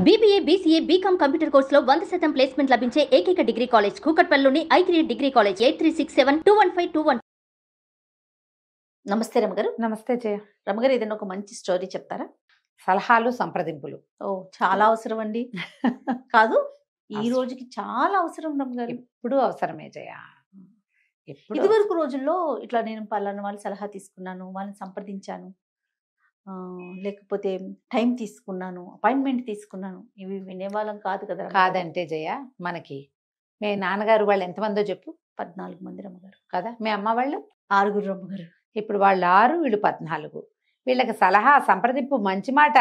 BBA, BCA, BCom computer కోర్సులో 100% placement లభించే ఏకైక డిగ్రీ కాలేజ్ కూకట్పల్లిలోని ఐక్రియేట్ డిగ్రీ కాలేజ్ 8367215215. నమస్తే రమగారు. నమస్తే జయ. రమగారు, ఏదైనా ఒక మంచి స్టోరీ చెప్తారా? సలహాలు సంప్రదింపులు చాలా అవసరం అండి. కాదు, ఈ రోజుకి చాలా అవసరం రమగారు. ఎప్పుడు అవసరమే జయ. ఎప్పుడు ఇదివరకు రోజుల్లో ఇట్లా నేను పలానా వాళ్ళు సలహా తీసుకున్నాను, వాళ్ళని సంప్రదించాను, లేకపోతే టైం తీసుకున్నాను, అపాయింట్మెంట్ తీసుకున్నాను, ఇవి వినేవాళ్ళం కాదు కదా. కాదంటే జయ, మనకి మీ నాన్నగారు వాళ్ళు ఎంతమందో చెప్పు. 14 మంది రమ్మగారు కదా. మీ అమ్మ వాళ్ళు 6 రమ్మగారు. ఇప్పుడు వాళ్ళు 6, వీళ్ళు 14. వీళ్ళకి సలహా సంప్రదింపు, మంచి మాట,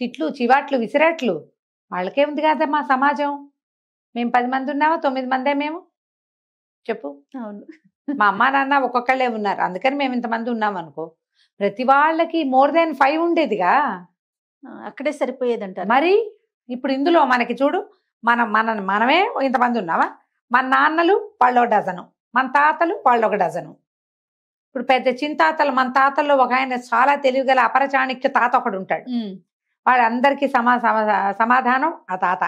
తిట్లు, చివాట్లు, విసిరాట్లు వాళ్ళకే ఉంది కదా మా సమాజం. మేము 10 మంది ఉన్నామా, 9 మందే మేము చెప్పు. అవును, మా అమ్మ నాన్న ఒక్కొక్కళ్ళే ఉన్నారు, అందుకని మేము ఇంతమంది ఉన్నాం అనుకో. ప్రతి వాళ్ళకి more than 5 ఉండేదిగా, అక్కడే సరిపోయేదంటారు. మరి ఇప్పుడు ఇందులో మనకి చూడు, మనమే ఇంతమంది ఉన్నావా. మన నాన్నలు వాళ్ళు 1 డజను, మన తాతలు వాళ్ళు 1 డజను. ఇప్పుడు పెద్ద చింతాతలు, మన తాతల్లో ఒక ఆయన చాలా తెలివిగల అపరచాణిక్య తాత ఒకడు ఉంటాడు. వాళ్ళందరికీ సమాధానం ఆ తాత.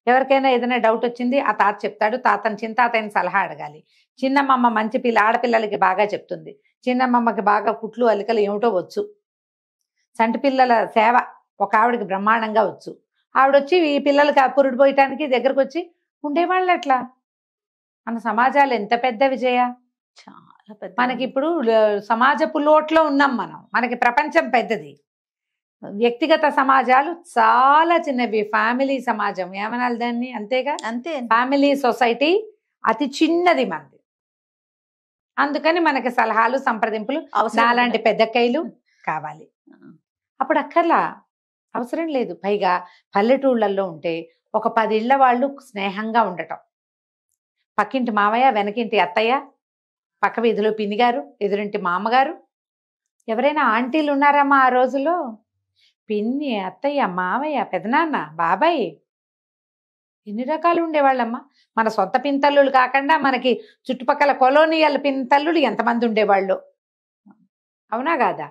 ఎవరికైనా ఏదైనా డౌట్ వచ్చింది ఆ తాత చెప్తాడు. తాతని చింతాతని సలహా అడగాలి. చిన్నమ్మమ్మ మంచి పిల్ల, ఆడపిల్లలకి బాగా చెప్తుంది. చిన్నమ్మమ్మకి బాగా కుట్లు అలికలు ఏమిటో వచ్చు. సంటి పిల్లల సేవ ఒక ఆవిడకి బ్రహ్మాండంగా వచ్చు. ఆవిడొచ్చి ఈ పిల్లలకి పురుడు పోయటానికి దగ్గరకు వచ్చి ఉండేవాళ్ళు ఎట్లా. మన సమాజాలు ఎంత పెద్ద విజయ. చాలా పెద్ద. మనకి ఇప్పుడు సమాజపు లోట్లో ఉన్నాం మనం. మనకి ప్రపంచం పెద్దది, వ్యక్తిగత సమాజాలు చాలా చిన్నవి. ఫ్యామిలీ సమాజం ఏమనాలి దాన్ని, అంతేగా. అంతే, ఫ్యామిలీ సొసైటీ అతి చిన్నది మనది. అందుకని మనకి సలహాలు సంప్రదింపులు నాలాంటి పెద్దక్కయ్యలు కావాలి. అప్పుడు అక్కర్లా, అవసరం లేదు. పైగా పల్లెటూళ్ళల్లో ఉంటే ఒక 10 ఇళ్ల వాళ్ళు స్నేహంగా ఉండటం. పక్కింటి మావయ్య, వెనకింటి అత్తయ్య, పక్క వీధిలో పిన్నిగారు, ఎదురింటి మామగారు. ఎవరైనా ఆంటీలు ఉన్నారమ్మా ఆ రోజుల్లో? పిన్ని, అత్తయ్య, మావయ్య, పెదనాన్న, బాబాయ్, ఎన్ని రకాలు ఉండేవాళ్ళమ్మా. మన సొంత పింతల్లులు కాకుండా మనకి చుట్టుపక్కల కొలోనియల్ పింతల్లులు ఎంతమంది ఉండేవాళ్ళు, అవునా కాదా.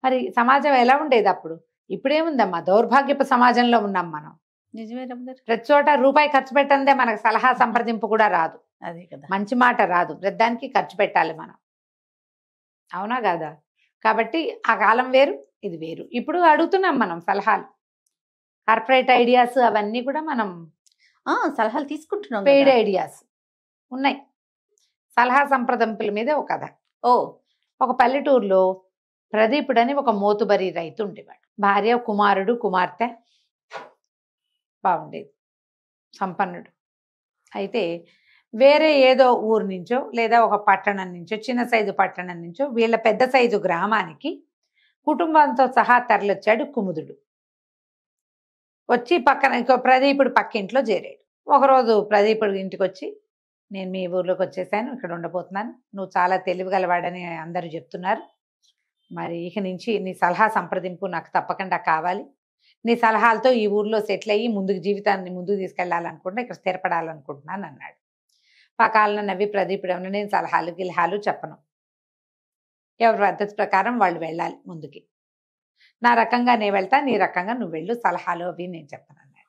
మరి సమాజం ఎలా ఉండేది అప్పుడు? ఇప్పుడేముందమ్మా, దౌర్భాగ్యపు సమాజంలో ఉన్నాం మనం. నిజమే రమగారు. ప్రతి చోట రూపాయి ఖర్చు పెట్టందే మనకు సలహా సంప్రదింపు కూడా రాదు. అదే కదా, మంచి మాట రాదు. ప్రతిదానికి ఖర్చు పెట్టాలి మనం, అవునా కాదా. కాబట్టి ఆ కాలం వేరు, ఇది వేరు. ఇప్పుడు అడుగుతున్నాం మనం సలహాలు, కార్పొరేట్ ఐడియాస్ అవన్నీ కూడా మనం సలహాలు తీసుకుంటున్నాం. పెయిడ్ ఐడియాస్ ఉన్నాయి. సలహా సంప్రదింపుల మీద ఒక కథ. ఒక పల్లెటూరులో ప్రదీపుడు అని ఒక మోతుబరి రైతు ఉండేవాడు. భార్య, కుమారుడు, కుమార్తె, బాగుండేది, సంపన్నుడు. అయితే వేరే ఏదో ఊరు నుంచో లేదా ఒక పట్టణం నుంచో, చిన్న సైజు పట్టణం నుంచో వీళ్ళ పెద్ద సైజు గ్రామానికి కుటుంబంతో సహా తరలొచ్చాడు కుముదుడు. వచ్చి పక్కన ప్రదీపుడు పక్కింట్లో చేరాడు. ఒకరోజు ప్రదీపుడు ఇంటికి వచ్చి, నేను మీ ఊర్లోకి వచ్చేసాను, ఇక్కడ ఉండబోతున్నాను, నువ్వు చాలా తెలివిగలవాడని అందరూ చెప్తున్నారు, మరి ఇక నుంచి నీ సలహా సంప్రదింపు నాకు తప్పకుండా కావాలి. నీ సలహాలతో ఈ ఊర్లో సెటిల్ అయ్యి జీవితాన్ని ముందుకు తీసుకెళ్లాలనుకుంటున్నా, ఇక్కడ స్థిరపడాలనుకుంటున్నాను అన్నాడు. పకాలను నవ్వి ప్రదీపుడు ఏమన్నా, నేను సలహాలు గిలహాలు చెప్పను, ఎవరి పద్ధతి ప్రకారం వాళ్ళు వెళ్ళాలి ముందుకి, నా రకంగా నేను వెళ్తా, నీ రకంగా నువ్వు వెళ్ళు, సలహాలు అవి నేను చెప్పను అన్నాడు.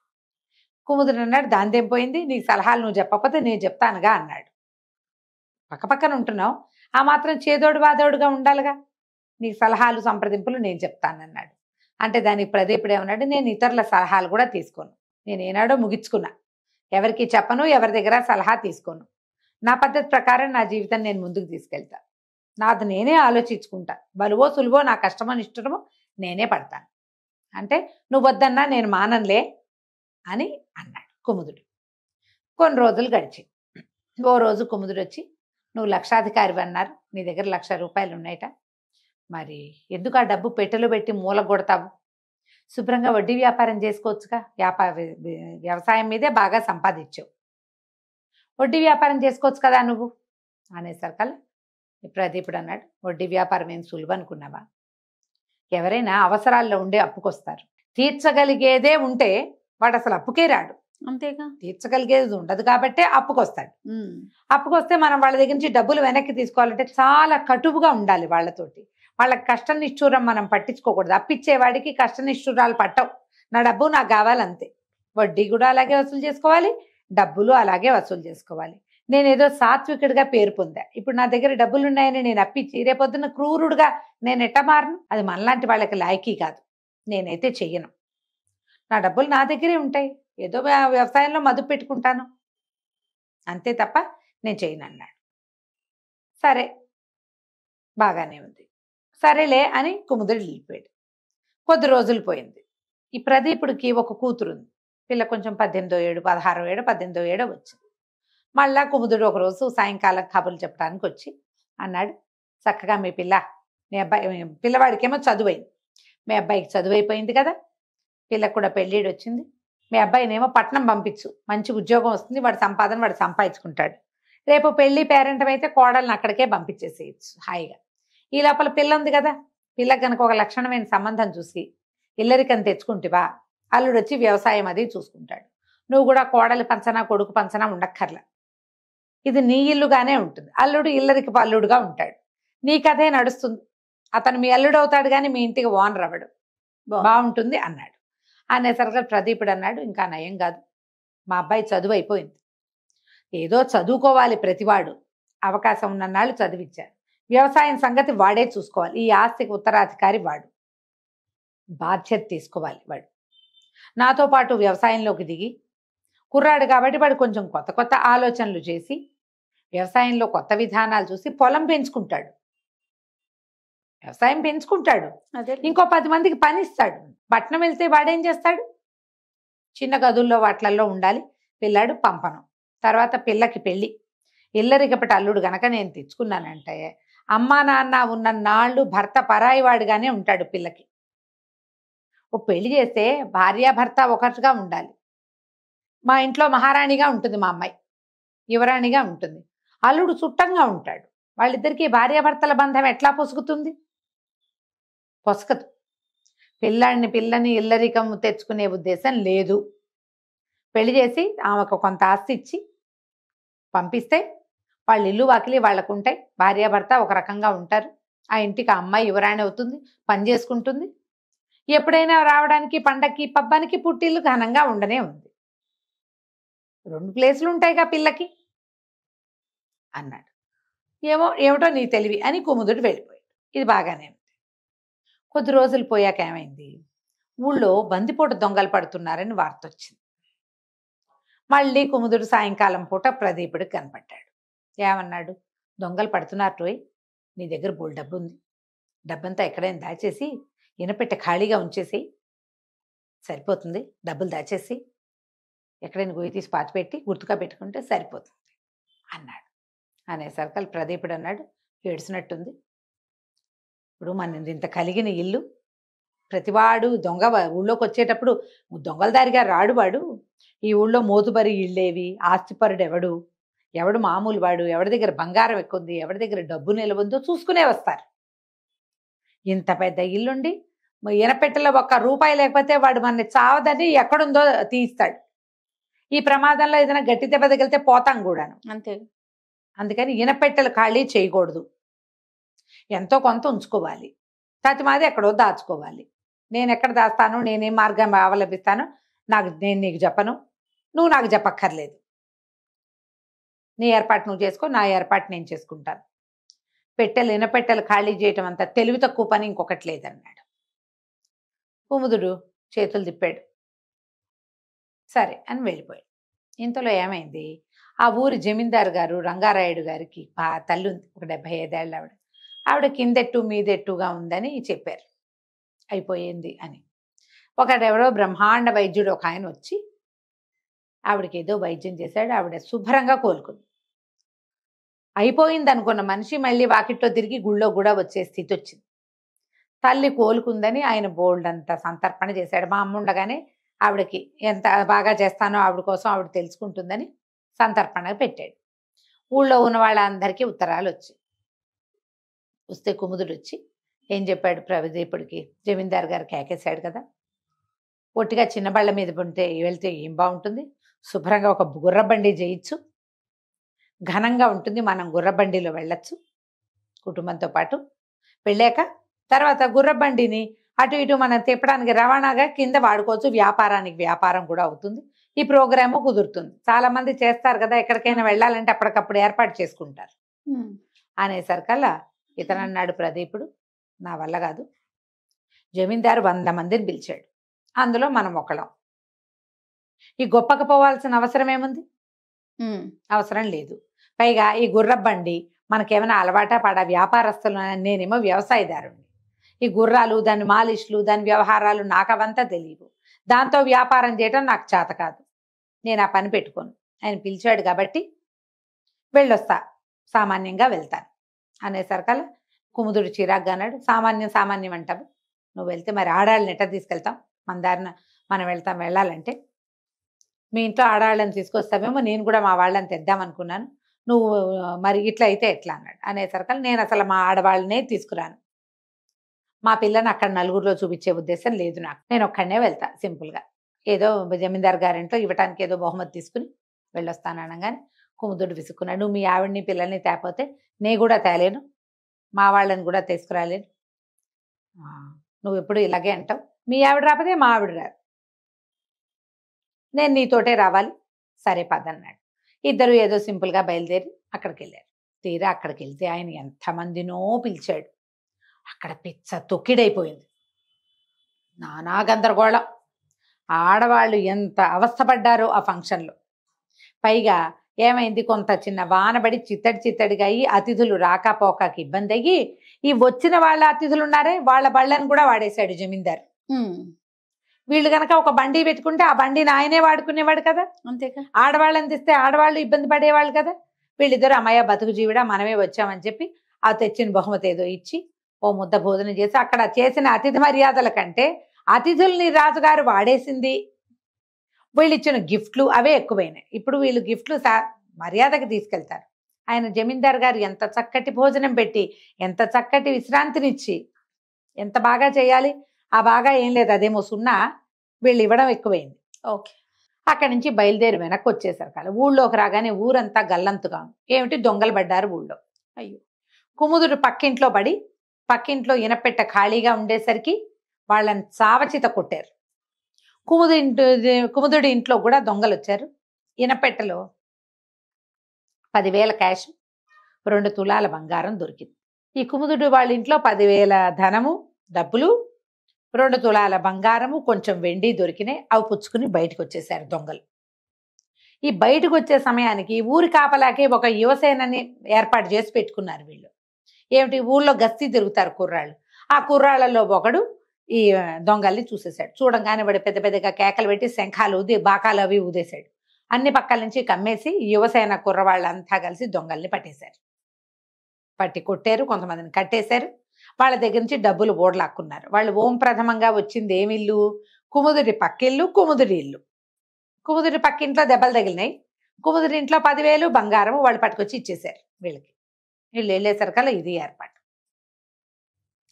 కుముదుడు అన్నాడు, దాందేం పోయింది, నీకు సలహాలు నువ్వు చెప్పకపోతే నేను చెప్తానుగా అన్నాడు. పక్కపక్కన ఉంటున్నావు, ఆ మాత్రం చేదోడు వాదోడుగా ఉండాలిగా, నీకు సలహాలు సంప్రదింపులు నేను చెప్తానన్నాడు. అంటే దానికి ప్రదీపుడు ఏమన్నాడు, నేను ఇతరుల సలహాలు కూడా తీసుకోను, నేను ఏనాడో ముగించుకున్నా, ఎవరికి చెప్పను, ఎవరి దగ్గర సలహా తీసుకోను, నా పద్ధతి ప్రకారం నా జీవితం నేను ముందుకు తీసుకెళ్తా, నాది నేనే ఆలోచించుకుంటా, బలువో సులువో, నా కష్టమో నిష్టమో నేనే పడతాను, అంటే నువ్వు వద్దన్నా నేను మానలే అని అన్నాడు కుముదుడు. కొన్ని రోజులు గడిచి ఓ రోజు కుముదుడు వచ్చి, నువ్వు లక్షాధికారివి అన్నారు, నీ దగ్గర 1,00,000 రూపాయలు ఉన్నాయట, మరి ఎందుకు ఆ డబ్బు పెట్టెలో పెట్టి మూల కొడతావు, శుభ్రంగా వడ్డీ వ్యాపారం చేసుకోవచ్చుగా, వ్యవసాయం మీదే బాగా సంపాదించావు, వడ్డీ వ్యాపారం చేసుకోవచ్చు కదా నువ్వు అనేసరికల్లా ప్రదీపుడు అన్నాడు, వడ్డీ వ్యాపారం ఏం సులువు అనుకున్నావా, ఎవరైనా అవసరాల్లో ఉండే అప్పుకొస్తారు, తీర్చగలిగేదే ఉంటే వాడు అసలు అప్పుకే రాడు, అంతేగా, తీర్చగలిగేది ఉండదు కాబట్టే అప్పుకొస్తాడు. అప్పుకొస్తే మనం వాళ్ళ దగ్గర నుంచి డబ్బులు వెనక్కి తీసుకోవాలంటే చాలా కటువుగా ఉండాలి వాళ్ళతోటి. వాళ్ళకి కష్ట నిష్ఠూరం మనం పట్టించుకోకూడదు. అప్పిచ్చేవాడికి కష్ట నిష్ఠూరాలు పట్టవు, నా డబ్బు నాకు కావాలంతే. వడ్డీ కూడా అలాగే వసూలు చేసుకోవాలి, డబ్బులు అలాగే వసూలు చేసుకోవాలి. నేను ఏదో సాత్వికుడిగా పేరు పొందా. ఇప్పుడు నా దగ్గర డబ్బులు ఉన్నాయని నేను అప్పిచ్చి రేపొద్దున క్రూరుడుగా నేను ఎట్ట మారను? అది మనలాంటి వాళ్ళకి లాయకీ కాదు. నేనైతే చెయ్యను. నా డబ్బులు నా దగ్గరే ఉంటాయి. ఏదో వ్యవసాయంలో మదుపు పెట్టుకుంటాను అంతే తప్ప నేను చేయను అన్నాడు. సరే బాగానే ఉంది. సరేలే అని కుముదుడు వెళ్ళిపోయాడు. కొద్ది రోజులు పోయింది. ఈ ప్రదీపుడికి ఒక కూతురుంది. పిల్ల కొంచెం 18వ ఏడు 16వ ఏడు 18వ ఏడో వచ్చింది. మళ్ళా కుముదుడు ఒకరోజు సాయంకాలం కబుర్లు చెప్పడానికి వచ్చి అన్నాడు, చక్కగా మీ అబ్బాయి పిల్లవాడికేమో చదువైంది. మీ అబ్బాయికి చదువైపోయింది కదా, పిల్లకు కూడా పెళ్ళిడు వచ్చింది. మీ అబ్బాయినేమో పట్నం పంపించు, మంచి ఉద్యోగం వస్తుంది, వాడి సంపాదన వాడు సంపాదించుకుంటాడు. రేపు పెళ్లి పేరెంటం అయితే కోడల్ని అక్కడికే పంపించేసేయచ్చు హాయిగా. ఈ లోపల పిల్ల ఉంది కదా, పిల్లకి కనుక ఒక లక్షణమైన సంబంధం చూసి ఇల్లరికని తెచ్చుకుంటేవా అల్లుడు వచ్చి వ్యవసాయం అది చూసుకుంటాడు. నువ్వు కూడా కోడలి పంచనా కొడుకు పంచనా ఉండక్కర్లా. ఇది నీ ఇల్లుగానే ఉంటుంది. అల్లుడు ఇల్లరికి అల్లుడుగా ఉంటాడు. నీ కథే నడుస్తుంది. అతను మీ అల్లుడు అవుతాడు కానీ మీ ఇంటికి ఓనర్ అవ్వడు. బాగుంటుంది అన్నాడు. అనేసరికి ప్రదీపుడు అన్నాడు, ఇంకా నయం కాదు, మా అబ్బాయి చదువు అయిపోయింది. ఏదో చదువుకోవాలి ప్రతివాడు. అవకాశం ఉన్నన్నాళ్ళు చదివించారు. వ్యవసాయం సంగతి వాడే చూసుకోవాలి. ఈ ఆస్తికి ఉత్తరాధికారి వాడు. బాధ్యత తీసుకోవాలి వాడు. నాతో పాటు వ్యవసాయంలోకి దిగి కుర్రాడు కాబట్టి వాడు కొంచెం కొత్త కొత్త ఆలోచనలు చేసి వ్యవసాయంలో కొత్త విధానాలు చూసి పొలం పెంచుకుంటాడు, వ్యవసాయం పెంచుకుంటాడు. ఇంకో 10 మందికి పని ఇస్తాడు. పట్నం వెళ్తే వాడేం చేస్తాడు? చిన్న గదుల్లో వాటిల్లో ఉండాలి. పిల్లాడు పంపను. తర్వాత పిల్లకి పెళ్ళి. ఇల్లరికపటి అల్లుడు గనక నేను తెచ్చుకున్నానంటే అమ్మా నాన్న ఉన్న నాళ్ళు భర్త పరాయివాడుగానే ఉంటాడు పిల్లకి. ఓ పెళ్లి చేస్తే భార్యాభర్త ఒకటిగా ఉండాలి. మా ఇంట్లో మహారాణిగా ఉంటుంది మా అమ్మాయి, యువరాణిగా ఉంటుంది. అల్లుడు చుట్టంగా ఉంటాడు. వాళ్ళిద్దరికీ భార్యాభర్తల బంధం ఎట్లా పొసుగుతుంది? పొసగదు. పిల్లని ఇల్లరికం తెచ్చుకునే ఉద్దేశం లేదు. పెళ్లి చేసి ఆమెకు కొంత ఆస్తి ఇచ్చి పంపిస్తే వాళ్ళ ఇల్లు వాకిలి వాళ్ళకు ఉంటాయి. భార్యాభర్త ఒక రకంగా ఉంటారు. ఆ ఇంటికి ఆ అమ్మాయి యువరాణి అవుతుంది, పని చేసుకుంటుంది. ఎప్పుడైనా రావడానికి పండక్కి పబ్బానికి పుట్టిల్లు ఘనంగా ఉండనే ఉంది. 2 ప్లేసులు ఉంటాయిగా పిల్లకి అన్నాడు. ఏమిటో నీ తెలివి అని కుముదుడు వెళ్ళిపోయాడు. ఇది బాగానే ఉంది. కొద్ది రోజులు పోయాక ఏమైంది, ఊళ్ళో బందిపోటు దొంగలు పడుతున్నారని వార్త వచ్చింది. మళ్ళీ కుముదుడు సాయంకాలం పూట ప్రదీపుడికి కనపడ్డాడు. ఏమన్నాడు? దొంగలు పడుతున్నారు రోయ్, నీ దగ్గర బోల్ డబ్బు ఉంది, డబ్బంతా ఎక్కడైనా దాచేసి ఇనపెట్టె ఖాళీగా ఉంచేసి సరిపోతుంది. డబ్బులు దాచేసి ఎక్కడైనా గొయ్యి తీసి పాతిపెట్టి గుర్తుగా పెట్టుకుంటే సరిపోతుంది అన్నాడు. అనేసరికి ప్రదీపుడు అన్నాడు, ఏడ్చినట్టుంది. ఇప్పుడు మన ఇంత కలిగిన ఇల్లు, ప్రతివాడు దొంగ ఊళ్ళోకి వచ్చేటప్పుడు దొంగల దారిగా రాడు వాడు. ఈ ఊళ్ళో మోతుబరి ఇళ్ళేవి, ఆస్తిపరుడు ఎవడు మామూలు వాడు, ఎవరి దగ్గర బంగారం ఎక్కుంది, ఎవరి దగ్గర డబ్బు నిలవుందో చూసుకునే వస్తారు. ఇంత పెద్ద ఇల్లుండి ఇనపెట్టెలో ₹1 లేకపోతే వాడు మన చావదని ఎక్కడుందో తీస్తాడు. ఈ ప్రమాదంలో ఏదైనా గట్టి దెబ్బ తగిలితే పోతాం కూడాను అంతే. అందుకని ఇనపెట్టెలు ఖాళీ చేయకూడదు. ఎంతో కొంత ఉంచుకోవాలి. మాది ఎక్కడో దాచుకోవాలి. నేను ఎక్కడ దాస్తాను, నేనేం మార్గం అవలంబిస్తాను నేను నీకు చెప్పను, నువ్వు నాకు చెప్పక్కర్లేదు. నీ ఏర్పాటు నువ్వు చేసుకో, నా ఏర్పాటు నేను చేసుకుంటాను. ఇనపెట్టెలు ఖాళీ చేయటం అంత తెలివి తక్కువ పని ఇంకొకటి లేదన్నాడు. కుముదుడు చేతులు తిప్పాడు. సరే అని వెళ్ళిపోయాడు. ఇంతలో ఏమైంది, ఆ ఊరి జమీందారు గారు రంగారాయుడు గారికి తల్లి ఉంది, ఒక 75 ఏళ్ళ ఆవిడ కిందెట్టు మీదెట్టుగా ఉందని చెప్పారు. అయిపోయింది అని ఒకడెవడో బ్రహ్మాండ వైద్యుడు ఒక ఆయన వచ్చి ఆవిడకి ఏదో వైద్యం చేశాడు. ఆవిడ శుభ్రంగా కోలుకుంది. అయిపోయింది అనుకున్న మనిషి మళ్ళీ వాకిట్లో తిరిగి గుళ్ళో కూడా వచ్చే స్థితి వచ్చింది. తల్లి కోలుకుందని ఆయన బోల్డ్ అంత సంతర్పణ చేశాడు. మా అమ్మ ఉండగానే ఆవిడకి ఎంత బాగా చేస్తానో ఆవిడ కోసం ఆవిడ తెలుసుకుంటుందని సంతర్పణ పెట్టాడు. ఊళ్ళో ఉన్న వాళ్ళందరికీ ఉత్తరాలు వచ్చాయి. వస్తే కుముదుడు వచ్చి ఏం చెప్పాడు, ప్రదీపుడికి జమీందారు గారు కేకేశాడు కదా, ఒట్టిగా చిన్న బళ్ళ మీద వెళ్తే ఏం బాగుంటుంది, శుభ్రంగా ఒక గుర్రబండి చేయొచ్చు, ఘనంగా ఉంటుంది, మనం గుర్రబండిలో వెళ్ళొచ్చు కుటుంబంతో పాటు. వెళ్ళాక తర్వాత గుర్రబండిని అటు ఇటు మనం తిప్పడానికి రవాణాగా కింద వాడుకోవచ్చు, వ్యాపారానికి వ్యాపారం కూడా అవుతుంది, ఈ ప్రోగ్రాము కుదురుతుంది. చాలా మంది చేస్తారు కదా, ఎక్కడికైనా వెళ్ళాలంటే అప్పటికప్పుడు ఏర్పాటు చేసుకుంటారు. అనేసరికల్లా ఇతను అన్నాడు ప్రదీపుడు, నా వల్ల కాదు, జమీందారు 100 మందిని పిలిచాడు, అందులో మనం ఒకళ్ళం. ఈ గొప్పకు పోవాల్సిన అవసరం ఏముంది? అవసరం లేదు. పైగా ఈ గుర్రబండి మనకేమైనా అలవాట పడ వ్యాపారస్తులు, నేనేమో వ్యవసాయదారుణ్ణి. ఈ గుర్రాలు, దాని మాలిష్లు, దాని వ్యవహారాలు నాకు అవంతా తెలియదు. దాంతో వ్యాపారం చేయడం నాకు చేత కాదు. నేను ఆ పని పెట్టుకోను. ఆయన పిలిచాడు కాబట్టి వెళ్ళొస్తా, సామాన్యంగా వెళ్తాను అనేసరికల్లా కుముదుడు చిరాగ్గా అన్నాడు, సామాన్యం అంటావు, నువ్వు వెళ్తే మరి ఆడాళ్ళని ఎట్లా తీసుకెళ్తాం? మన దారిన మనం వెళ్ళాలంటే మీ ఇంట్లో ఆడవాళ్ళని తీసుకొస్తామేమో, నేను కూడా మా వాళ్ళని తెద్దామనుకున్నాను, నువ్వు మరి ఇట్లా అయితే ఎట్లా అన్నాడు. అనేసరికి నేను అసలు మా ఆడవాళ్ళనే తీసుకురాను, మా పిల్లని అక్కడ నలుగురిలో చూపించే ఉద్దేశం లేదు నాకు, నేను ఒక్కడనే వెళ్తా సింపుల్గా, ఏదో జమీందార్ గారింట్లో ఇవ్వటానికి ఏదో బహుమతి తీసుకుని వెళ్ళొస్తాను అనగానే కుముదుడు విసుక్కున్నాడు, నువ్వు మీ ఆవిడని పిల్లల్ని తేపోతే నేను కూడా తేలేను, మా వాళ్ళని కూడా తీసుకురాలేను, నువ్వు ఎప్పుడు ఇలాగే అంటావు, మీ ఆవిడ రాకపోతే మా ఆవిడ రాదు, నేను నీతోటే రావాలి, సరే పదన్నాడు. ఇద్దరు ఏదో సింపుల్గా బయలుదేరి అక్కడికి వెళ్ళారు. తీరా అక్కడికి వెళ్తే ఆయన ఎంతమందినో పిలిచాడు. అక్కడ పిచ్చ తొక్కిడైపోయింది, నానా గందరగోళం, ఆడవాళ్ళు ఎంత అవస్థపడ్డారో ఆ ఫంక్షన్లో. పైగా ఏమైంది, కొంత చిన్న వానబడి చిత్తడిగా అయ్యి అతిథులు రాకపోకకి ఇబ్బంది అయ్యి ఈ వచ్చిన వాళ్ళ అతిథులు ఉన్నారే వాళ్ళ బళ్ళని కూడా వాడేశాడు జమీందారు. వీళ్ళు గనక ఒక బండి పెట్టుకుంటే ఆ బండిని ఆయనే వాడుకునేవాడు కదా, అంతేగా. ఆడవాళ్ళని తెస్తే ఆడవాళ్ళు ఇబ్బంది పడేవాళ్ళు కదా. వీళ్ళిద్దరు అమ్మయ్య బతుకు జీవిడా మనమే వచ్చామని చెప్పి ఆ తెచ్చిన బహుమతి ఏదో ఇచ్చి ఓ ముద్ద భోజనం చేసి అక్కడ చేసిన అతిథి మర్యాదల కంటే అతిథుల్ని రాజుగారు వాడేసింది, వీళ్ళు ఇచ్చిన గిఫ్ట్లు అవే ఎక్కువైనాయి. ఇప్పుడు వీళ్ళు గిఫ్ట్లు మర్యాదకి తీసుకెళ్తారు. ఆయన జమీందార్ గారు ఎంత చక్కటి భోజనం పెట్టి ఎంత చక్కటి విశ్రాంతినిచ్చి ఎంత బాగా చేయాలి, ఆ బాగా ఏం లేదు, అదేమో సున్నా, వీళ్ళు ఇవ్వడం ఎక్కువైంది. ఓకే. అక్కడి నుంచి బయలుదేరి వెనక్కి వచ్చేసరికి కాదు, ఊళ్ళోకి రాగానే ఊరంతా గల్లంతుగా ఏమిటి దొంగలు పడ్డారు ఊళ్ళో. అయ్యో, కుముదుడు పక్కింట్లో ఇనపెట్ట ఖాళీగా ఉండేసరికి వాళ్ళని చావచిత కొట్టారు. కుముదుడి ఇంట్లో కూడా దొంగలు వచ్చారు. ఇనపెట్టలో 10,000 క్యాష్, 2 తులాల బంగారం దొరికింది. ఈ కుముదుడు వాళ్ళ ఇంట్లో 10,000 ధనము డబ్బులు, 2 తులాల బంగారము, కొంచెం వెండి దొరికినాయి. అవి పుచ్చుకుని బయటకు వచ్చేసారు దొంగలు. ఈ బయటకు వచ్చే సమయానికి ఊరి కాపలాకి ఒక యువసేనని ఏర్పాటు చేసి పెట్టుకున్నారు వీళ్ళు. ఏమిటి, ఊళ్ళో గస్తీ తిరుగుతారు కుర్రాళ్ళు. ఆ కుర్రాళ్ళలో ఒకడు ఈ దొంగల్ని చూసేశాడు. చూడంగానే వాడు పెద్దగా కేకలు పెట్టి శంఖాలు ఊది బాకాలు అవి ఊదేశాడు. అన్ని పక్కల నుంచి కమ్మేసి యువసేన కుర్రవాళ్ళంతా కలిసి దొంగల్ని పట్టేశారు. పట్టి కొట్టారు, కొంతమందిని కట్టేశారు. వాళ్ళ దగ్గర నుంచి డబ్బులు ఓడలాక్కున్నారు. వాళ్ళు ఓం ప్రథమంగా వచ్చింది ఏమిల్లు, కుముదుడి పక్కిల్లు, కుముదుడి ఇల్లు. కుముదుడి పక్కింట్లో దెబ్బలు తగిలినాయి. కుముదుడి ఇంట్లో 10,000 బంగారం వాళ్ళు పట్టుకొచ్చి ఇచ్చేశారు వీళ్ళకి. వీళ్ళు వెళ్ళేసరికల్లా ఇది ఏర్పాటు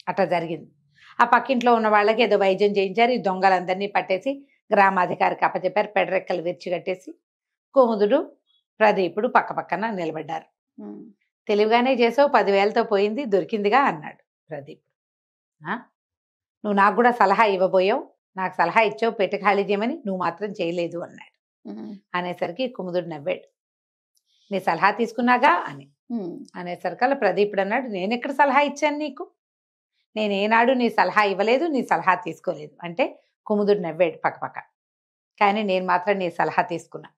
అట్లా జరిగింది. ఆ పక్కింట్లో ఉన్న వాళ్ళకి ఏదో వైద్యం చేయించారు. ఈ దొంగలందరినీ పట్టేసి గ్రామాధికారికి అప్పచెప్పారు. పెడరెక్కలు విరిచిగట్టేసి కుముదుడు ప్రదీపుడు పక్కన నిలబడ్డారు. తెలివిగానే చేసావు, 10,000తో పోయింది, దొరికిందిగా అన్నాడు ప్రదీప్. నువ్వు నాకు కూడా సలహా ఇవ్వబోయావు, నాకు సలహా ఇచ్చావు పెట్టి ఖాళీ చేయమని, నువ్వు మాత్రం చేయలేదు అన్నాడు. అనేసరికి కుముదుడు నవ్వాడు. నీ సలహా తీసుకున్నాగా అని అనేసరికల్లా ప్రదీపుడు అన్నాడు, నేను ఎక్కడ సలహా ఇచ్చాను నీకు, నేనేనాడు నీ సలహా ఇవ్వలేదు, నీ సలహా తీసుకోలేదు అంటే కుముదుడు నవ్వాడు పక్కపక్క. కానీ నేను మాత్రం నీ సలహా తీసుకున్నా.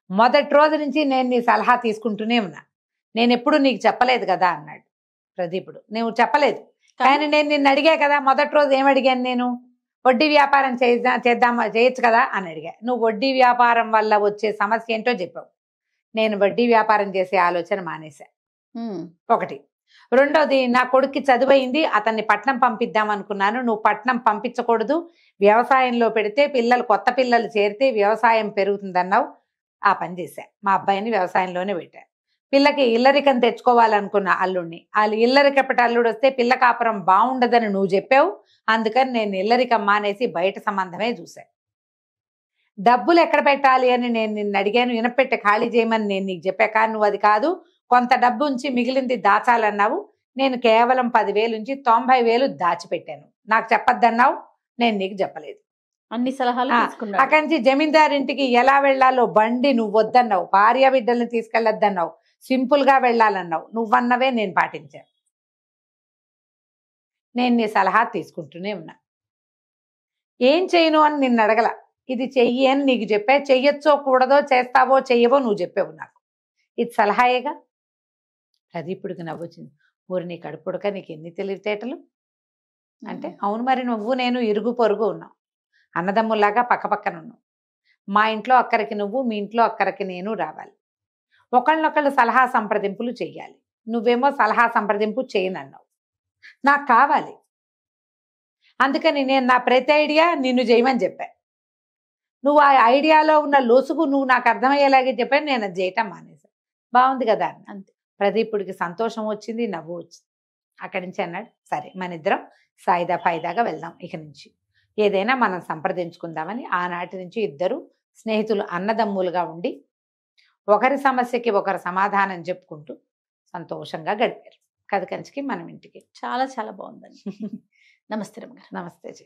మొదటి రోజు నుంచి నేను నీ సలహా తీసుకుంటూనే ఉన్నా, నేను ఎప్పుడు నీకు చెప్పలేదు కదా అన్నాడు ప్రదీపుడు. నువ్వు చెప్పలేదు, కానీ నేను నిన్ను అడిగా కదా, మొదటి రోజు ఏమడిగాను నేను, వడ్డీ వ్యాపారం చేయొచ్చు కదా అని అడిగా. నువ్వు వడ్డీ వ్యాపారం వల్ల వచ్చే సమస్య ఏంటో చెప్పావు. నేను వడ్డీ వ్యాపారం చేసే ఆలోచన మానేశా. ఒకటి. రెండోది, నా కొడుక్కి చదువైంది, అతన్ని పట్నం పంపిద్దాం అనుకున్నాను. నువ్వు పట్నం పంపించకూడదు, వ్యవసాయంలో పెడితే కొత్త పిల్లలు చేరితే వ్యవసాయం పెరుగుతుందన్నావు. ఆ పని చేశా, మా అబ్బాయిని వ్యవసాయంలోనే పెట్టా. పిల్లకి ఇల్లరికం తెచ్చుకోవాలనుకున్న అల్లుడిని, వాళ్ళు ఇల్లరికపటి అల్లుడు వస్తే పిల్ల కాపురం బాగుండదని నువ్వు చెప్పావు. అందుకని నేను ఇల్లరికం మానేసి బయట సంబంధమే చూశా. డబ్బులు ఎక్కడ పెట్టాలి అని నేను నిన్ను అడిగాను, ఇనపెట్టి ఖాళీ చేయమని నేను నీకు చెప్పా. కానీ నువ్వు అది కాదు, కొంత డబ్బు ఉంచి మిగిలింది దాచాలన్నావు. నేను కేవలం 10,000 నుంచి 90,000 దాచిపెట్టాను. నాకు చెప్పొద్దన్నావు, నేను నీకు చెప్పలేదు. అన్ని సలహాలు ఆ, తీసుకున్నాడు. అక్కడి నుంచి జమీందారింటికి ఎలా వెళ్ళాలో బండి నువ్వు వద్దన్నావు, భార్య బిడ్డల్ని తీసుకెళ్ళొద్దన్నావు, సింపుల్ గా వెళ్ళాలన్నావు. నువ్వన్నవే నేను పాటించాను. నేను నీ సలహా తీసుకుంటూనే ఉన్నా. ఏం చేయను అని నిన్ను అడగల, ఇది చెయ్యి అని నీకు చెప్పా. చెయ్యొచ్చో కూడదో, చేస్తావో చెయ్యవో నువ్వు చెప్పావు నాకు. ఇది సలహాయేగా. ప్రదీపుడికి నవ్వొచ్చింది. ఊరి నీ కడుపుడక నీకు ఎన్ని తెలివితేటలు అంటే, అవును మరి నువ్వు నేను ఇరుగు పొరుగు ఉన్నాం, అన్నదమ్ముల్లాగా పక్కపక్కన ఉన్నాం. మా ఇంట్లో అక్కడికి నువ్వు, మీ ఇంట్లో అక్కడికి నేను రావాలి. ఒకళ్ళనొకళ్ళు సలహా సంప్రదింపులు చెయ్యాలి. నువ్వేమో సలహా సంప్రదింపు చేయనన్నావు. నాకు కావాలి. అందుకని నేను నా ప్రతి ఐడియా నిన్ను చేయమని చెప్పా. నువ్వు ఆ ఐడియాలో ఉన్న లోసుకు నువ్వు నాకు అర్థమయ్యేలాగే చెప్పాను, నేను అది చేయటం మానేశాను. బాగుంది కదా అన్న. అంతే. ప్రదీపుడికి సంతోషం వచ్చింది, నవ్వు వచ్చింది. అక్కడి నుంచి అన్నాడు, సరే మన ఇద్దరం సాయిదా ఫాయిదాగా వెళ్దాం, ఇక నుంచి ఏదైనా మనం సంప్రదించుకుందామని. ఆనాటి నుంచి ఇద్దరు స్నేహితులు అన్నదమ్ములుగా ఉండి ఒకరి సమస్యకి ఒకరు సమాధానం చెప్పుకుంటూ సంతోషంగా గడిపారు. కథ కంచికి మనం ఇంటికి. చాలా చాలా బాగుందండి. నమస్తే రమ్య గారు. నమస్తే జీ.